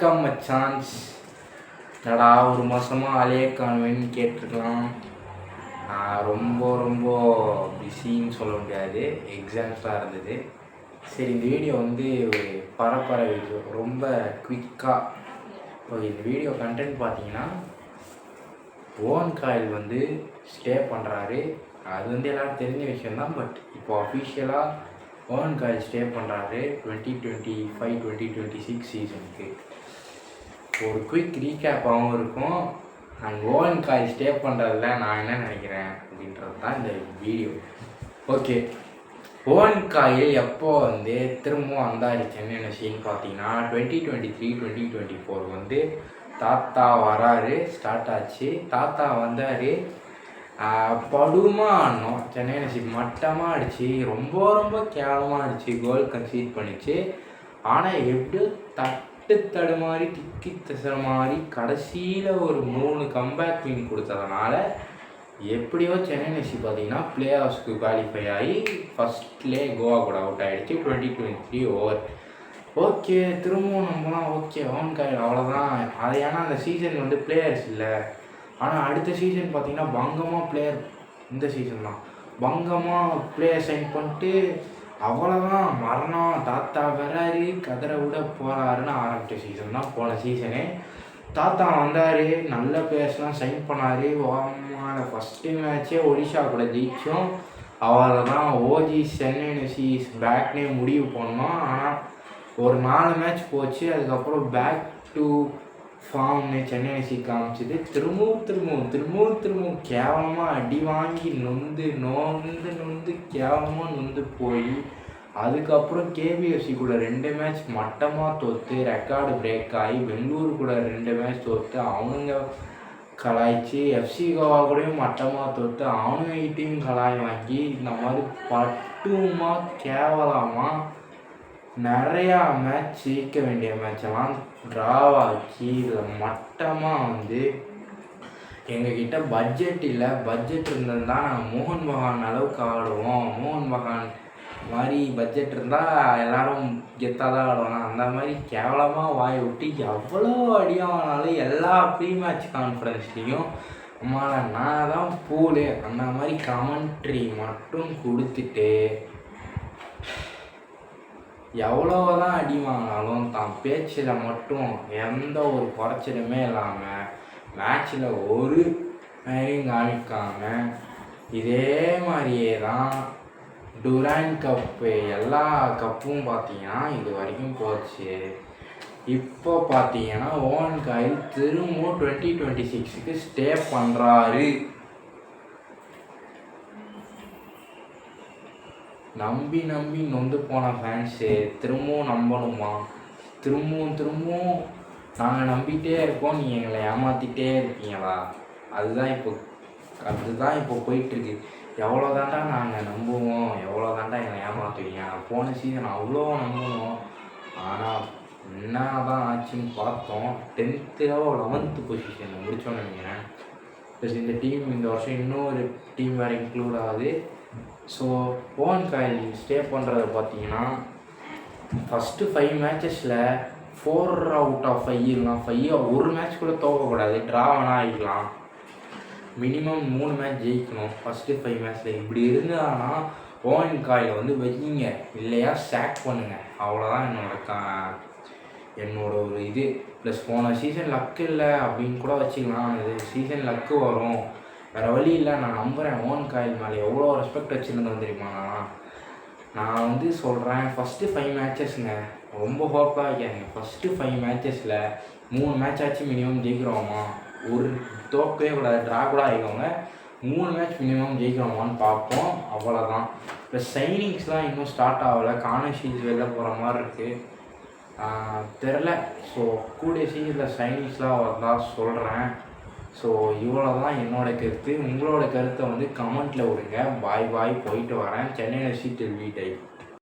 வணக்கம் மச்சான்ஸ். என்னடா ஒரு மாதமாக ஆளே காணுவேன்னு கேட்டிருக்கலாம். ரொம்ப ரொம்ப பிஸின்னு சொல்ல முடியாது, எக்ஸாம்ஸாக இருந்தது. சரி, இந்த வீடியோ வந்து ஒரு பரபர வீடியோ, ரொம்ப குயிக்காக. ஓகே, இந்த வீடியோ கண்டென்ட் பார்த்தீங்கன்னா, ஓன் காயில் வந்து ஸ்டே பண்ணுறாரு. அது வந்து எல்லோரும் தெரிஞ்ச விஷயந்தான். பட் இப்போ அஃபிஷியலாக ஓன் காயில் ஸ்டே பண்ணுறாரு 2025-2026 சீசனுக்கு. ஒரு குயிக் ரீகேப்பாகவும் இருக்கும். அண்ட் ஓன் காயில் ஸ்டே பண்ணுறதுல நான் என்ன நினைக்கிறேன் அப்படின்றது தான் இந்த வீடியோ. ஓகே, ஓன் காயில் எப்போ வந்து திரும்பவும் வந்தாரு சென்னை சீன் பார்த்தீங்கன்னா 2023-2024 வந்து தாத்தா வராரு, ஸ்டார்ட் ஆச்சு. தாத்தா வந்தார், படுமா ஆடணும். சென்னை நசீப் மட்டமாக அடிச்சு, ரொம்ப ரொம்ப கேவலமாக அடிச்சு கோல் கன்சீட் பண்ணிச்சு. ஆனால் எப்படியோ தட்டு தடுமாறி திக்கி திசை மாதிரி கடைசியில் ஒரு 3 கம்பேக் வின் கொடுத்ததுனால எப்படியோ சென்னை நசீப் பார்த்தீங்கன்னா பிளே ஆஃப்ஸ்க்கு குவாலிஃபை ஆகி ஃபஸ்ட்லேயே கோவா கூட அவுட் ஆகிடுச்சு 2023 ஓவர். ஓகே, திரும்பவும் நம்மலாம் ஓகே ஓன் காயில் அவ்வளோதான். அது ஏன்னா அந்த சீசன் வந்து பிளேயர்ஸ் இல்லை. ஆனால் அடுத்த சீசன் பார்த்திங்கன்னா பங்கமாக பிளேயர், இந்த சீசன் தான் பங்கமாக பிளேயர் சைன் பண்ணிட்டு அவ்வளோதான் மரணம். தாத்தா வராரு, கதரை விட போகிறாருன்னு ஆரம்பித்த சீசன் தான் போன சீசனு. தாத்தா வந்தார், நல்ல பிளேயர்ஸ்லாம் சைன் பண்ணார். ஃபஸ்ட்டு மேட்ச்சே ஒடிஷா கூட ஜெயிச்சோம். அவ்வளோதான், ஓஜி சென்னை நசீஸ் பேக்னே முடிவு பண்ணோம். ஆனால் ஒரு 4 மேட்ச் போச்சு. அதுக்கப்புறம் பேக் டு ஃபார்ம்னு சென்னை நசி காமிச்சிது. திரும்பவும் கேவலமாக அடி வாங்கி நொந்து கேவலமாக நொந்து போய் அதுக்கப்புறம் கேபிஎஃப்சி கூட 2 மேட்ச் மட்டமாக தோற்று ரெக்கார்டு பிரேக் ஆகி பெங்களூரு கூட 2 மேட்ச் தோற்று அவனுங்க கலாய்ச்சி எஃப்சி கோவா கூடயும் மட்டமாக தோற்று அவனுங்கிட்டையும் கலாய் வாங்கி இந்த மாதிரி பட்டுமா கேவலமாக நிறையா மேட்ச் ஜெயிக்க வேண்டிய மேட்செல்லாம் ட்ராவாக்கி இதில் மட்டமாக வந்து எங்ககிட்ட பட்ஜெட் இல்லை. பட்ஜெட் இருந்ததுதான் நாங்கள் மோகன் பகான் அளவுக்கு ஆடுவோம். மோகன் பகான் மாதிரி பட்ஜெட் இருந்தால் எல்லோரும் கெத்தாக தான் ஆடுவாங்க. அந்த மாதிரி கேவலமாக வாய் விட்டு எவ்வளோ அடியானாலும் எல்லா ப்ரீ மேட்ச் கான்ஃபரன்ஸ்லேயும் அம்மாவை நான் தான் பூலு அந்த மாதிரி கமெண்ட்ரி மட்டும் கொடுத்துட்டு எவ்வளோதான் அடி வாங்கினாலும் தான் பேச்சில் மட்டும் எந்த ஒரு குறைச்சலுமே இல்லாமல் மேட்ச்சில் ஒரு மேலையும் காமிக்காமல் இதே மாதிரியே தான் டுராண்ட் கப்பு எல்லா கப்பும் பார்த்தீங்கன்னா இது வரைக்கும் போச்சு. இப்போ பார்த்தீங்கன்னா ஓன் காயில் திரும்பவும் 2026க்கு ஸ்டே பண்ணுறாரு. நம்பி நொந்து போன ஃபேன்ஸு திரும்பவும் நம்பணுமா? திரும்பவும் நாங்கள் நம்பிகிட்டே இருக்கோம், நீ எங்களை ஏமாற்றிட்டே இருக்கீங்களா? அதுதான் இப்போ போயிட்டுருக்கு. எவ்வளோ தாண்டா நாங்கள் நம்புவோம், எவ்வளோ தாண்டா எங்களை ஏமாற்றுவீங்க? போன சீசன் அவ்வளோ நம்பணும். ஆனால் என்ன தான் ஆச்சுன்னு பார்த்தோம். 10th 11th பொசிஷனில் முடித்தோன்னு நினைக்கிறேன். ப்ளஸ் இந்த டீம் இந்த வருஷம் இன்னொரு டீம் வேறு இன்க்ளூட் ஆகுது. ஸோ ஓன் காயில் ஸ்டே பண்ணுறது பார்த்தீங்கன்னா ஃபஸ்ட்டு 5 மேட்சஸில் 4 out of 5 இருக்கலாம். 5 ஒரு மேட்ச் கூட தோக்கக்கூடாது, ட்ரா வேணால் ஆகிக்கலாம். மினிமம் 3 மேட்ச் ஜெயிக்கணும் ஃபஸ்ட்டு 5 மேட்ச்சில். இப்படி இருந்தாங்கன்னா ஓன் காயில் வந்து வைக்கிங்க, இல்லையா சேக் பண்ணுங்கள். அவ்வளோதான் என்னோட ஒரு இது. ப்ளஸ் போன சீசன் லக்கு இல்லை அப்படின்னு கூட வச்சுக்கலாம். அது சீசன் லக்கு வரும், வேறு வழி இல்லை. நான் நம்புகிறேன் ஓன் காயில் மேலே எவ்வளோ ரெஸ்பெக்ட் வச்சுருந்தேன் தெரியுமா. நான் வந்து சொல்கிறேன், ஃபஸ்ட்டு 5 மேட்சஸ்ங்க ரொம்ப ஹோப்பாக வைக்காங்க. ஃபஸ்ட்டு 5 மேட்சஸில் 3 மேட்ச் ஆச்சு மினிமம் ஜெயிக்கிறோமா, ஒரு தோக்கவே கூடாது, ட்ரா கூட ஆகிக்கோங்க. 3 மேட்ச் மினிமம் ஜெயிக்கிறோமான்னு பார்ப்போம். அவ்வளோதான். இப்போ சைனிங்ஸ்லாம் இன்னும் ஸ்டார்ட் ஆகலை. கானஷீஸ் வெளில போகிற மாதிரி இருக்குது, தெரில. ஸோ கூடிய சீசனில் சைனிங்ஸ்லாம் வந்தால் சொல்கிறேன். ஸோ இவ்வளோ தான் என்னோடய கருத்து. உங்களோட கருத்தை வந்து கமெண்ட்டில் விடுங்க. பாய் போயிட்டு வரேன். சென்னை நசி டில் வி டைப்.